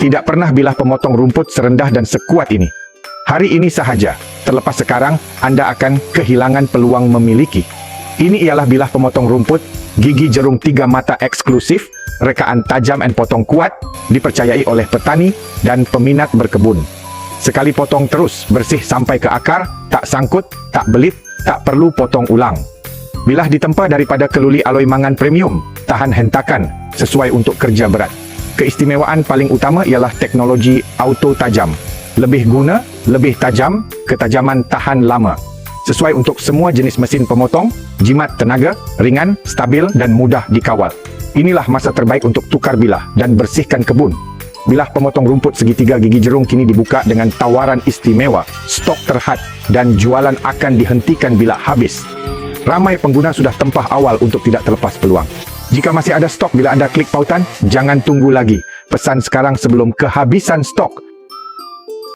Tidak pernah bilah pemotong rumput serendah dan sekuat ini. Hari ini sahaja, terlepas sekarang, Anda akan kehilangan peluang memiliki. Ini ialah bilah pemotong rumput, gigi jerung 3 mata eksklusif, rekaan tajam dan potong kuat, dipercayai oleh petani dan peminat berkebun. Sekali potong terus, bersih sampai ke akar, tak sangkut, tak belit, tak perlu potong ulang. Bilah ditempa daripada keluli aloi mangan premium, tahan hentakan, sesuai untuk kerja berat. Keistimewaan paling utama ialah teknologi auto tajam. Lebih guna, lebih tajam, ketajaman tahan lama. Sesuai untuk semua jenis mesin pemotong, jimat tenaga, ringan, stabil dan mudah dikawal. Inilah masa terbaik untuk tukar bilah dan bersihkan kebun. Bilah pemotong rumput segitiga gigi jerung kini dibuka dengan tawaran istimewa, stok terhad dan jualan akan dihentikan bila habis. Ramai pengguna sudah tempah awal untuk tidak terlepas peluang. Jika masih ada stok bila Anda klik pautan, jangan tunggu lagi. Pesan sekarang sebelum kehabisan stok.